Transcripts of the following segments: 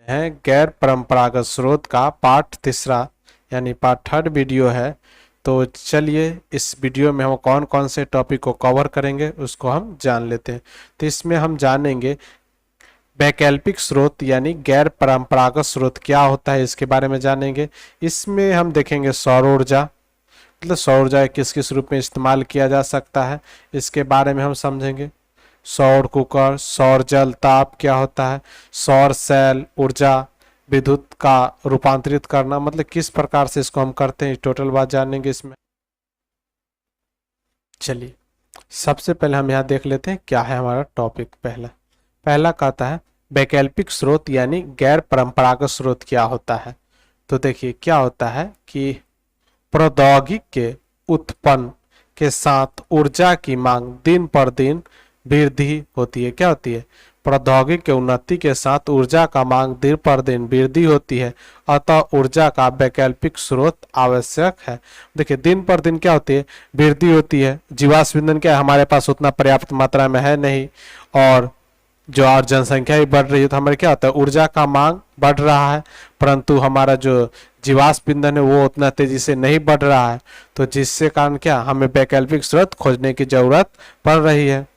है गैर परंपरागत स्रोत का पार्ट तीसरा यानी पार्ट थर्ड वीडियो है। तो चलिए इस वीडियो में हम कौन कौन से टॉपिक को कवर करेंगे उसको हम जान लेते हैं। तो इसमें हम जानेंगे वैकल्पिक स्रोत यानी गैर परंपरागत स्रोत क्या होता है, इसके बारे में जानेंगे। इसमें हम देखेंगे सौर ऊर्जा, मतलब सौर ऊर्जा किस किस रूप में इस्तेमाल किया जा सकता है, इसके बारे में हम समझेंगे। सौर कुकर, सौर जल ताप क्या होता है, सौर सेल ऊर्जा, विद्युत का रूपांतरित करना, मतलब किस प्रकार से इसको हम करते हैं, टोटल बात जानेंगे इसमें। चलिए सबसे पहले हम यहाँ देख लेते हैं क्या है हमारा टॉपिक। पहला कहता है वैकल्पिक स्रोत यानी गैर परंपरागत स्रोत क्या होता है। तो देखिए क्या होता है कि प्रौद्योगिकी के उत्पन्न के साथ ऊर्जा की मांग दिन पर दिन वृद्धि होती है। क्या होती है? प्रौद्योगिकी के उन्नति के साथ ऊर्जा का मांग दिन पर दिन वृद्धि होती है, अतः ऊर्जा का वैकल्पिक स्रोत आवश्यक है। देखिए दिन पर दिन क्या होती है? वृद्धि होती है। जीवाश्म ईंधन क्या है, हमारे पास उतना पर्याप्त मात्रा में है नहीं, और जो और जनसंख्या भी बढ़ रही है, तो हमारे क्या होता है, ऊर्जा का मांग बढ़ रहा है, परंतु हमारा जो जीवाश्म ईंधन है वो उतना तेजी से नहीं बढ़ रहा है। तो जिससे कारण क्या, हमें वैकल्पिक स्रोत खोजने की जरूरत पड़ रही है।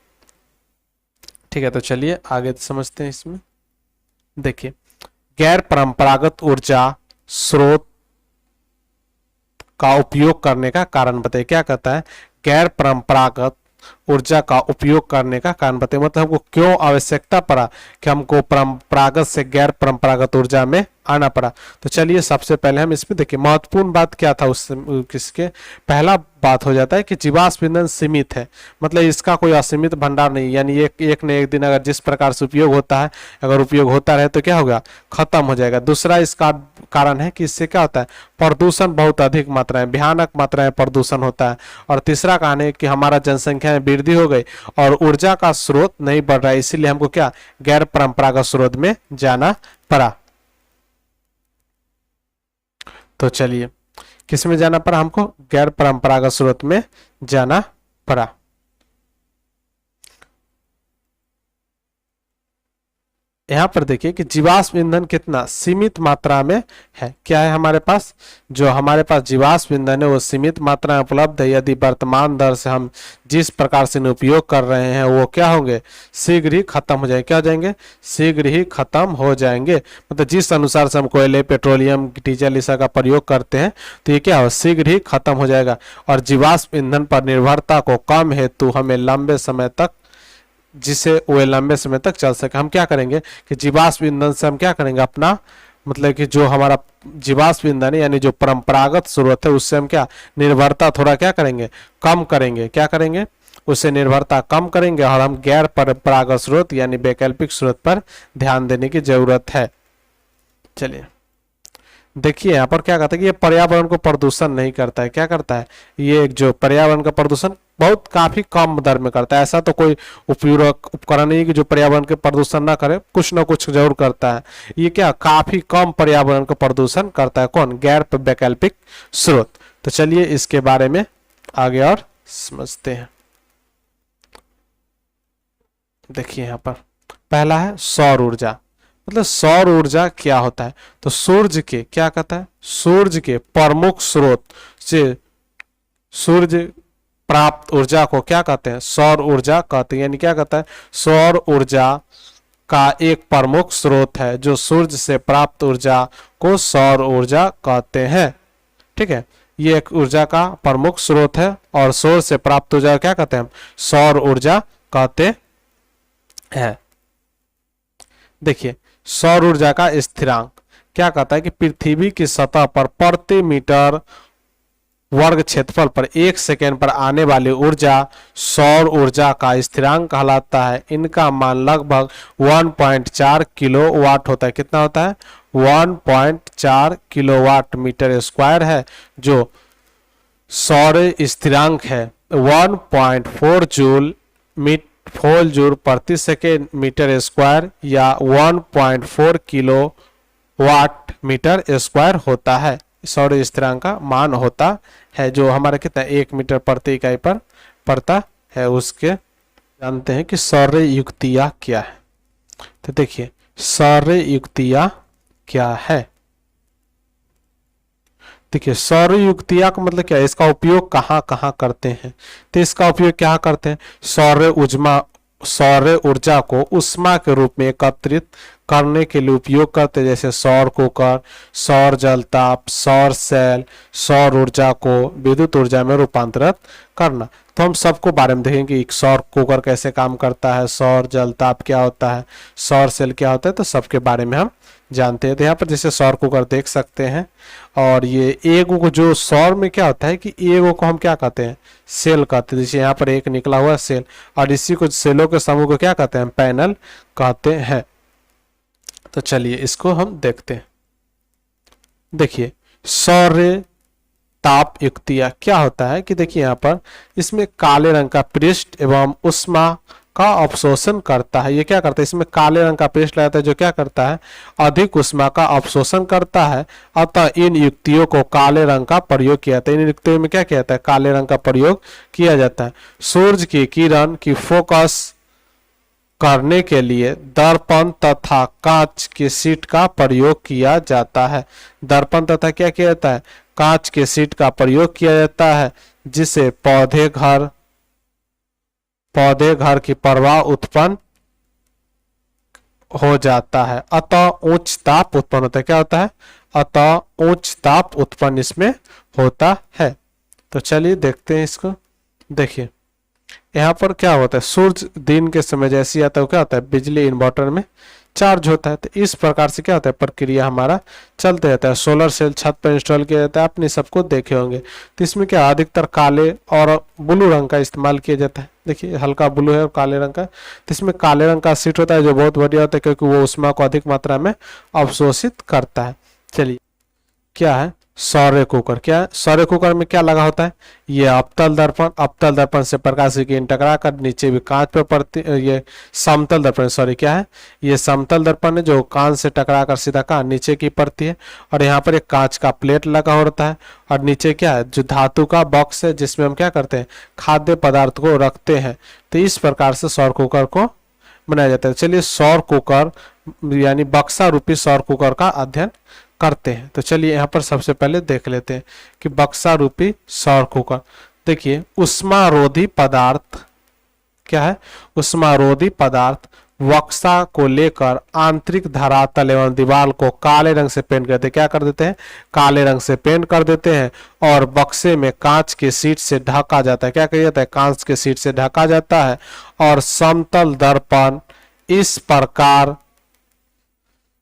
ठीक है, तो चलिए आगे समझते हैं इसमें। देखिए गैर परंपरागत ऊर्जा स्रोत का उपयोग करने का कारण बताइए। क्या कहता है? गैर परंपरागत ऊर्जा का उपयोग करने का कारण बताइए, मतलब हमको क्यों आवश्यकता पड़ा कि हमको परंपरागत से गैर परंपरागत ऊर्जा में आना पड़ा। तो चलिए सबसे पहले हम इसमें देखिए महत्वपूर्ण बात क्या था उस किसके। पहला बात हो जाता है कि जीवाश्म ईंधन सीमित है, मतलब इसका कोई असीमित भंडार नहीं, यानी एक न एक दिन अगर जिस प्रकार से उपयोग होता है, अगर उपयोग होता रहे तो क्या होगा, खत्म हो जाएगा। दूसरा इसका कारण है कि इससे क्या होता है, प्रदूषण बहुत अधिक मात्रा में, भयानक मात्रा में प्रदूषण होता है। और तीसरा कारण है कि हमारा जनसंख्या में वृद्धि हो गई और ऊर्जा का स्रोत नहीं बढ़ रहा है, इसीलिए हमको क्या, गैर परंपरागत स्रोत में जाना पड़ा। तो चलिए किस में जाना पड़ा, हमको गैर परंपरागत स्रोत में जाना पड़ा। यहाँ पर देखिए कि जीवाश्म ईंधन कितना सीमित मात्रा में है। क्या है हमारे पास, जो हमारे पास जीवाश्म ईंधन है वो सीमित मात्रा में उपलब्ध है। यदि वर्तमान दर से हम जिस प्रकार से उपयोग कर रहे हैं वो क्या होंगे, शीघ्र ही खत्म हो जाएंगे। क्या हो जाएंगे, शीघ्र ही खत्म हो जाएंगे। मतलब जिस अनुसार से हम कोयले, पेट्रोलियम, डीजल इस का प्रयोग करते हैं तो ये क्या हो, शीघ्र ही खत्म हो जाएगा। और जीवाश्म ईंधन पर निर्भरता को कम हेतु हमें लंबे समय तक, जिसे वो लंबे समय तक चल सके, हम क्या करेंगे कि जीवाश्म ईंधन से हम क्या करेंगे, अपना मतलब कि जो हमारा जीवाश्म ईंधन है यानी जो परंपरागत स्रोत है उससे हम क्या, निर्भरता थोड़ा क्या करेंगे, कम करेंगे। क्या करेंगे, उससे निर्भरता कम करेंगे और हम गैर परंपरागत स्रोत यानी वैकल्पिक स्रोत पर ध्यान देने की जरूरत है। चलिए देखिए यहाँ पर क्या कहता है कि ये पर्यावरण को प्रदूषण नहीं करता है। क्या करता है, ये एक जो पर्यावरण का प्रदूषण बहुत काफी कम दर में करता है। ऐसा तो कोई उपकरण नहीं कि जो पर्यावरण के प्रदूषण ना करे, कुछ ना कुछ जरूर करता है। ये क्या काफी कम पर्यावरण का प्रदूषण करता है, कौन, गैर वैकल्पिक स्रोत। तो चलिए इसके बारे में आगे और समझते हैं। देखिए यहाँ पर पहला है सौर ऊर्जा। मतलब सौर ऊर्जा क्या होता है, तो सूर्य के क्या कहता है, सूर्य के प्रमुख स्रोत से सूर्य प्राप्त ऊर्जा को क्या कहते हैं, सौर ऊर्जा कहते हैं। यानी क्या कहता है, सौर ऊर्जा का एक प्रमुख स्रोत है, जो सूर्य से प्राप्त ऊर्जा को सौर ऊर्जा कहते हैं। ठीक है, ये एक ऊर्जा का प्रमुख स्रोत है और सौर से प्राप्त ऊर्जा क्या कहते हैं, सौर ऊर्जा कहते हैं। देखिए सौर ऊर्जा का स्थिरांक क्या कहता है कि पृथ्वी की सतह पर प्रति मीटर वर्ग क्षेत्रफल पर 1 सेकेंड पर आने वाली ऊर्जा सौर ऊर्जा का स्थिरांक कहलाता है। इनका मान लगभग 1.4 किलोवाट होता है। कितना होता है, 1.4 किलोवाट मीटर स्क्वायर है, जो सौर स्थिरांक है 1.4 जूल 4 जूल प्रति सेकेंड मीटर स्क्वायर या 1.4 किलो वाट मीटर स्क्वायर होता है। सौर स्थिरांक का मान होता है, जो हमारा कितना 1 मीटर प्रति इकाई पर पड़ता है। उसके जानते हैं कि सौर युक्तियां क्या है। तो देखिए सौर युक्तियां क्या है? देखिए सौर युक्तिया का मतलब क्या है, इसका उपयोग कहाँ कहाँ करते हैं? तो इसका उपयोग क्या करते हैं? सौर ऊर्जा को उष्मा के रूप में एकत्रित करने के लिए उपयोग करते हैं, जैसे सौर कुकर, सौर जलताप, सौर सेल, सौर ऊर्जा को विद्युत ऊर्जा में रूपांतरित करना। तो हम सबको बारे में देखेंगे कि सौर कुकर कैसे काम करता है, सौर जलताप क्या होता है, सौर सेल क्या होता है, तो सबके बारे में हम जानते हैं। तो यहाँ पर जैसे सौर कुकर देख सकते हैं, और ये एक को जो सौर में क्या होता है कि एक को हम क्या कहते हैं? सेल कहते हैं। जैसे यहाँ पर एक निकला हुआ सेल, और इसी को सेलों के समूह को क्या कहते हैं? पैनल कहते हैं। तो चलिए इसको हम देखते हैं। देखिए सौर ताप युक्तिया क्या होता है कि देखिए यहाँ पर इसमें काले रंग का पृष्ठ एवं उष्मा का अवशोषण करता है। ये क्या करता है? इसमें काले रंग का पृष्ठ लगाता है जो क्या करता है? अधिक उष्मा का अवशोषण करता है। अतः इन युक्तियों को काले रंग का प्रयोग किया जाता है। इन युक्तियों में क्या किया जाता है? काले रंग का प्रयोग किया जाता है। सूर्य की किरण की फोकस करने के लिए दर्पण तथा कांच की शीट का प्रयोग किया जाता है। दर्पण तथा क्या किया जाता है? कांच के शीट का प्रयोग किया जाता है, जिसे पौधे घर की प्रवाह उत्पन्न हो जाता है। अतः उच्च ताप उत्पन्न होता है। क्या होता है? अतः उच्च ताप उत्पन्न इसमें होता है। तो चलिए देखते हैं इसको। देखिए यहाँ पर क्या होता है? सूर्य दिन के समय जैसे ही आता है क्या होता है? बिजली इन्वर्टर में चार्ज होता है। तो इस प्रकार से क्या होता है? प्रक्रिया हमारा चलते रहता है। सोलर सेल छत पर इंस्टॉल किया जाता है, आपने सबको देखे होंगे। तो इसमें क्या अधिकतर काले और ब्लू रंग का इस्तेमाल किया जाता है। देखिए हल्का ब्लू है और काले रंग का। तो इसमें काले रंग का शीट होता है जो बहुत बढ़िया होता है, क्योंकि वो उष्मा को अधिक मात्रा में अवशोषित करता है। चलिए क्या है? सौर कुकर। क्या है? सौर कुकर में क्या लगा होता है? ये अवतल दर्पण से प्रकाश की किरण टकरा कर नीचे भी कांच पर पड़ती। ये समतल दर्पण, सॉरी क्या है? ये समतल दर्पण है जो कांच से टकरा कर सीधा कहाँ? नीचे की पड़ती है। और यहाँ पर एक कांच का प्लेट लगा होता है, और नीचे क्या है? जो धातु का बॉक्स है जिसमें हम क्या करते हैं? खाद्य पदार्थ को रखते हैं। तो इस प्रकार से सौर कुकर को बनाया जाता है। चलिए सौर कुकर यानी बक्सा रूपी सौर कुकर का अध्ययन करते हैं। तो चलिए यहाँ पर सबसे पहले देख लेते हैं कि बक्सा रूपी सौर कुकर। देखिए उष्मारोधी पदार्थ क्या है? उष्मारोधी पदार्थ बक्सा को लेकर आंतरिक धरातल एवं दीवार को काले रंग से पेंट करते हैं। क्या कर देते हैं? काले रंग से पेंट कर देते हैं, और बक्से में कांच के शीट से ढका जाता है। क्या किया जाता है? कांच के शीट से ढका जाता है। और समतल दर्पण इस प्रकार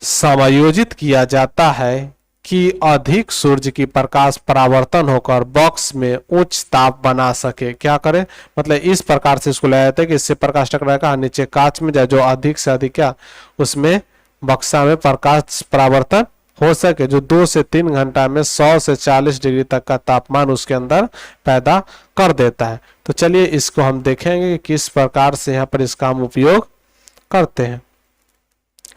समायोजित किया जाता है कि अधिक सूर्य की प्रकाश परावर्तन होकर बॉक्स में उच्च ताप बना सके। क्या करे? मतलब इस प्रकार से इसको लाया जाता है कि इससे प्रकाश टकराएगा नीचे कांच में जाए, जो अधिक से अधिक क्या उसमें बक्सा में प्रकाश परावर्तन हो सके, जो 2 से 3 घंटा में 100 से 40 डिग्री तक का तापमान उसके अंदर पैदा कर देता है। तो चलिए इसको हम देखेंगे कि किस प्रकार से यहाँ पर इसका हम उपयोग करते हैं।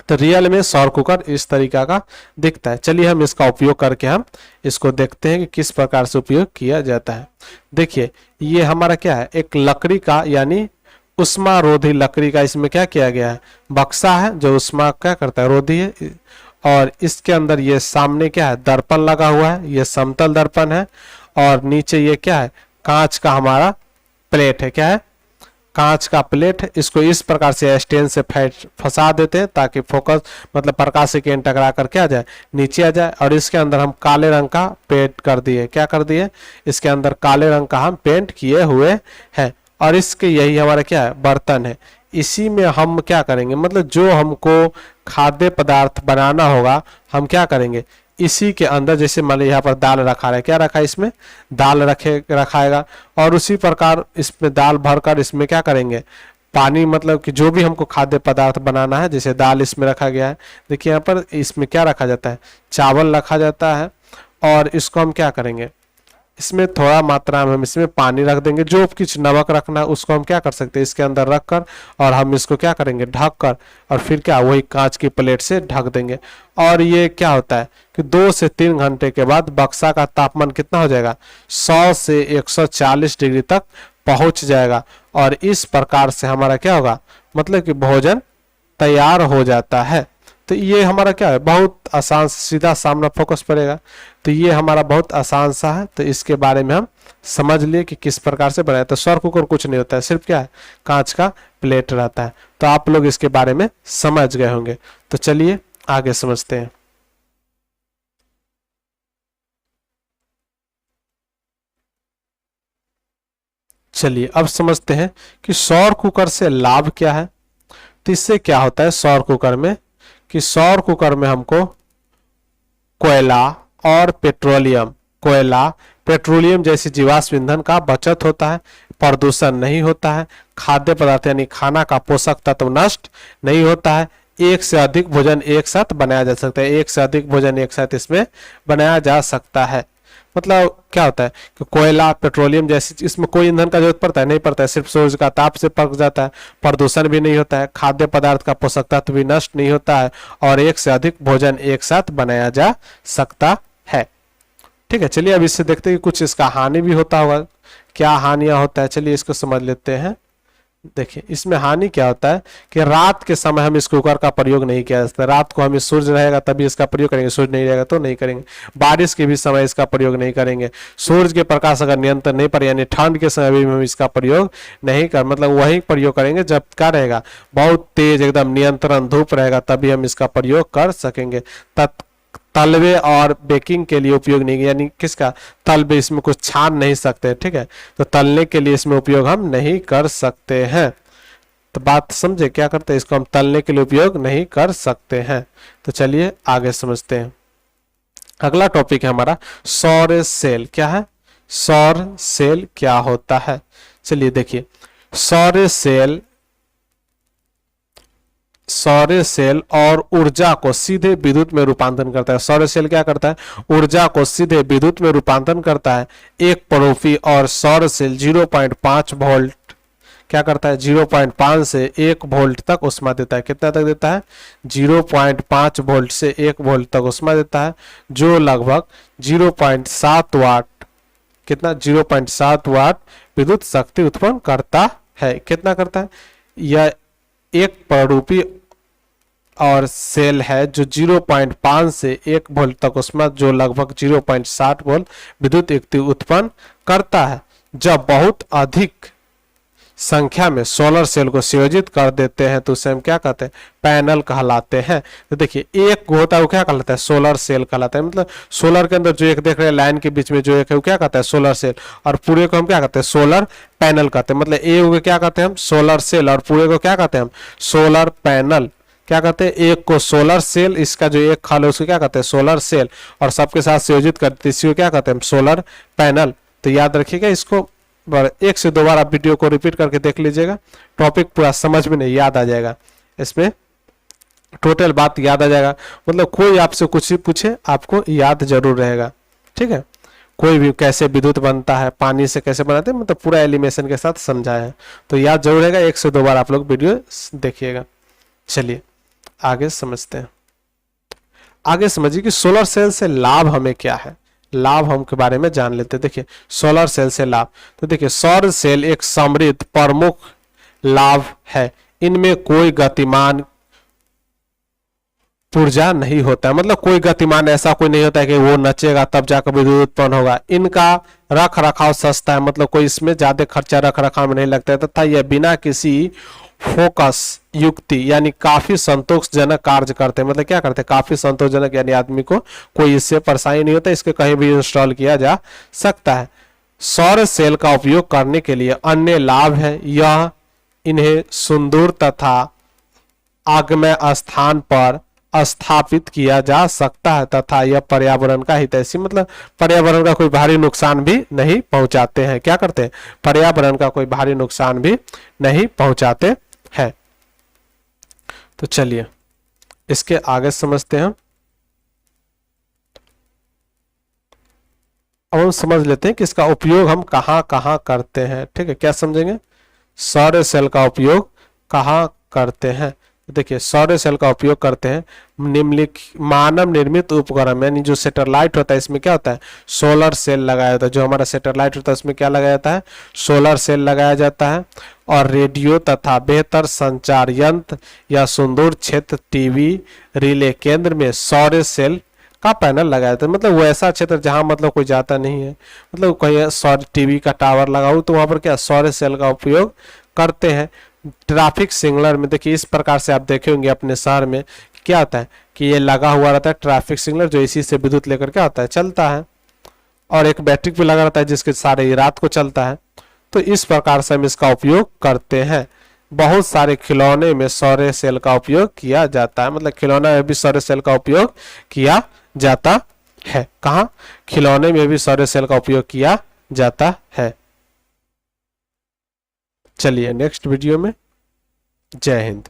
तो रियल में सौर कुकर इस तरीका का दिखता है। चलिए हम इसका उपयोग करके हम इसको देखते हैं कि किस प्रकार से उपयोग किया जाता है। देखिए ये हमारा क्या है? एक लकड़ी का यानी उष्मारोधी लकड़ी का इसमें क्या किया गया है? बक्सा है जो उष्मा क्या करता है? रोधी है। और इसके अंदर ये सामने क्या है? दर्पण लगा हुआ है, ये समतल दर्पण है। और नीचे ये क्या है? कांच का हमारा प्लेट है। क्या है? कांच का प्लेट है। इसको इस प्रकार से स्टैंड से फंसा देते हैं ताकि फोकस मतलब प्रकाश की किरण टकरा कर क्या आ जाए? नीचे आ जाए। और इसके अंदर हम काले रंग का पेंट कर दिए। क्या कर दिए? इसके अंदर काले रंग का हम पेंट किए हुए हैं। और इसके यही हमारा क्या है? बर्तन है। इसी में हम क्या करेंगे? मतलब जो हमको खाद्य पदार्थ बनाना होगा हम क्या करेंगे? इसी के अंदर जैसे मान लीजिए यहाँ पर दाल रखा है, क्या रखा है? इसमें दाल रखाएगा। और उसी प्रकार इसमें दाल भरकर इसमें क्या करेंगे? पानी, मतलब कि जो भी हमको खाद्य पदार्थ बनाना है, जैसे दाल इसमें रखा गया है। देखिए यहाँ पर इसमें क्या रखा जाता है? चावल रखा जाता है। और इसको हम क्या करेंगे? इसमें थोड़ा मात्रा में हम इसमें पानी रख देंगे। जो कुछ नमक रखना है उसको हम क्या कर सकते हैं? इसके अंदर रख कर, और हम इसको क्या करेंगे? ढक कर, और फिर क्या वही कांच की प्लेट से ढक देंगे। और ये क्या होता है कि 2 से 3 घंटे के बाद बक्सा का तापमान कितना हो जाएगा? 100 से 140 डिग्री तक पहुंच जाएगा। और इस प्रकार से हमारा क्या होगा? मतलब कि भोजन तैयार हो जाता है। तो ये हमारा क्या है, बहुत आसान, सीधा सामना फोकस पड़ेगा। तो ये हमारा बहुत आसान सा है, तो इसके बारे में हम समझ लिए कि किस प्रकार से बनाया। तो सौर कुकर कुछ नहीं होता है, सिर्फ क्या है, कांच का प्लेट रहता है। तो आप लोग इसके बारे में समझ गए होंगे। तो चलिए आगे समझते हैं। चलिए अब समझते हैं कि सौर कुकर से लाभ क्या है। तो इससे क्या होता है सौर कुकर में, कि सौर कुकर में हमको कोयला और पेट्रोलियम, कोयला पेट्रोलियम जैसी जीवाश्म ईंधन का बचत होता है, प्रदूषण नहीं होता है, खाद्य पदार्थ यानी खाना का पोषक तत्व नष्ट नहीं होता है, एक से अधिक भोजन एक साथ बनाया जा सकता है, एक से अधिक भोजन एक साथ इसमें बनाया जा सकता है। मतलब क्या होता है कि कोयला पेट्रोलियम जैसी, इसमें कोई ईंधन का जरूरत पड़ता है, नहीं पड़ता है, सिर्फ सूर्य का ताप से पक जाता है, प्रदूषण भी नहीं होता है, खाद्य पदार्थ का पोषक तत्व भी नष्ट नहीं होता है, और एक से अधिक भोजन एक साथ बनाया जा सकता है। ठीक है, चलिए अब इससे देखते हैं कि कुछ इसका हानि भी होता होगा, क्या हानियां होता है, चलिए इसको समझ लेते हैं। देखिए इसमें हानि क्या होता है कि रात के समय हम इस कुकर का प्रयोग नहीं किया जा सकता, रात को हम सूर्य रहेगा तभी इसका प्रयोग करेंगे, सूर्य नहीं रहेगा तो नहीं करेंगे, बारिश के भी समय इसका प्रयोग नहीं करेंगे, सूर्य के प्रकाश अगर नियंत्रण नहीं पड़े यानी ठंड के समय भी हम इसका प्रयोग नहीं कर, मतलब वही प्रयोग करेंगे जब क्या रहेगा, बहुत तेज एकदम नियंत्रण धूप रहेगा तभी हम इसका प्रयोग कर सकेंगे। तलवे और बेकिंग के लिए उपयोग नहीं, यानी किसका, तलवे, इसमें कुछ छान नहीं सकते, ठीक है, तो तलने के लिए इसमें उपयोग हम नहीं कर सकते हैं। तो बात समझे, क्या करते हैं, इसको हम तलने के लिए उपयोग नहीं कर सकते हैं। तो चलिए आगे समझते हैं। अगला टॉपिक है हमारा सौर सेल। क्या है, सौर सेल क्या होता है। चलिए देखिए, सौर सेल और ऊर्जा को सीधे विद्युत में रूपांतरण करता है। सौर सेल क्या करता है, ऊर्जा को सीधे विद्युत में रूपांतरण करता है। एक पड़ोसी और सौर सेल 0.5 वोल्ट क्या करता है, 0.5 से 1 वोल्ट तक उष्मा देता है। कितना तक देता है, 0.5 वोल्ट से 1 वोल्ट तक उष्मा देता है, जो लगभग 0.7 वाट, कितना, 0.7 वाट विद्युत शक्ति उत्पन्न करता है। कितना करता है, यह एक पड़ोसी और सेल है जो 0.5 से 1 वोल्ट तक उष्मा, जो लगभग 0.7 वोल्ट विद्युत शक्ति उत्पन्न करता है। जब बहुत अधिक संख्या में सोलर सेल को संयोजित कर देते हैं तो उसे हम क्या कहते हैं, पैनल कहलाते हैं। तो देखिए एक होता है वो क्या कहलाता है, सोलर सेल कहलाता है। मतलब सोलर के अंदर जो एक देख रहे हैं लाइन के बीच में जो एक है वो क्या कहता है, सोलर सेल, और पूरे को हम क्या कहते हैं, सोलर पैनल कहते हैं। मतलब एक को क्या कहते हैं हम, सोलर सेल, और पूरे को क्या कहते हैं हम, सोलर पैनल। क्या कहते हैं, एक को सोलर सेल, इसका जो एक खाल है उसको क्या कहते हैं, सोलर सेल, और सबके साथ संयोजित करते इसी को क्या कहते हैं, सोलर पैनल। तो याद रखिएगा इसको, एक से दो बार आप वीडियो को रिपीट करके देख लीजिएगा, टॉपिक पूरा समझ में नहीं, याद आ जाएगा, इसमें टोटल बात याद आ जाएगा। मतलब कोई आपसे कुछ भी पूछे आपको याद जरूर रहेगा। ठीक है, कोई भी कैसे विद्युत बनता है, पानी से कैसे बनाते हैं, मतलब पूरा एलिमेशन के साथ समझाया है, तो याद जरूर रहेगा। एक से दो बार आप लोग वीडियो देखिएगा। चलिए आगे समझते हैं। आगे समझिए कि सोलर सेल से लाभ हमें क्या है, लाभ हम के बारे में जान लेते हैं। देखिए सोलर सेल से लाभ, तो देखिए सौर सेल एक समृद्ध प्रमुख लाभ है, इनमें कोई गतिमान ऊर्जा नहीं होता है। मतलब कोई गतिमान ऐसा कोई नहीं होता है कि वो नचेगा तब जाकर विद्युत उत्पन्न होगा। इनका रख रखाव सस्ता है, मतलब कोई इसमें ज्यादा खर्चा रख रखाव में नहीं लगता है, तथा यह बिना किसी फोकस युक्ति यानी काफी संतोषजनक कार्य करते हैं। मतलब क्या करते हैं, काफी संतोषजनक, यानी आदमी को कोई इससे परेशानी नहीं होता, इसके कहीं भी इंस्टॉल किया जा सकता है। सौर सेल का उपयोग करने के लिए अन्य लाभ है, यह इन्हें सुदूर तथा आगम्य स्थान पर स्थापित किया जा सकता है, तथा यह पर्यावरण का हितैषी, मतलब पर्यावरण का कोई भारी नुकसान भी नहीं पहुंचाते हैं। क्या करते हैं, पर्यावरण का कोई भारी नुकसान भी नहीं पहुंचाते हैं। तो चलिए इसके आगे समझते हैं। अब हम समझ लेते हैं कि इसका उपयोग हम कहां कहां करते हैं। ठीक है, क्या समझेंगे, सौर सेल का उपयोग कहां करते हैं। देखिए सौर सेल का उपयोग करते हैं निम्नलिखित मानव निर्मित उपकरण, यानी जो सैटेलाइट होता है इसमें क्या होता है, सोलर सेल लगाया जाता है। जो हमारा सैटेलाइट होता है उसमें क्या लगाया जाता है, सोलर सेल लगाया जाता है। और रेडियो तथा बेहतर संचार यंत्र या सुदूर क्षेत्र टीवी रिले केंद्र में सौर सेल का पैनल लगाया था। मतलब वो ऐसा क्षेत्र जहां मतलब कोई जाता नहीं है, मतलब कहीं सौर टीवी का टावर लगाओ तो वहां पर क्या सौर सेल का उपयोग करते हैं। ट्रैफिक सिग्नल में देखिए इस प्रकार से आप देखे होंगे अपने शहर में क्या होता है कि ये लगा हुआ रहता है ट्रैफिक सिग्नल, जो इसी से विद्युत लेकर क्या होता है, चलता है। और एक बैटरी पे लगा रहता है जिसके सारे रात को चलता है। तो इस प्रकार से हम इसका उपयोग करते हैं। बहुत सारे खिलौने में सौर सेल का उपयोग किया जाता है, मतलब खिलौना में भी सौर सेल का उपयोग किया जाता है। कहाँ, खिलौने में भी सौर सेल का उपयोग किया जाता है। चलिए नेक्स्ट वीडियो में, जय हिंद।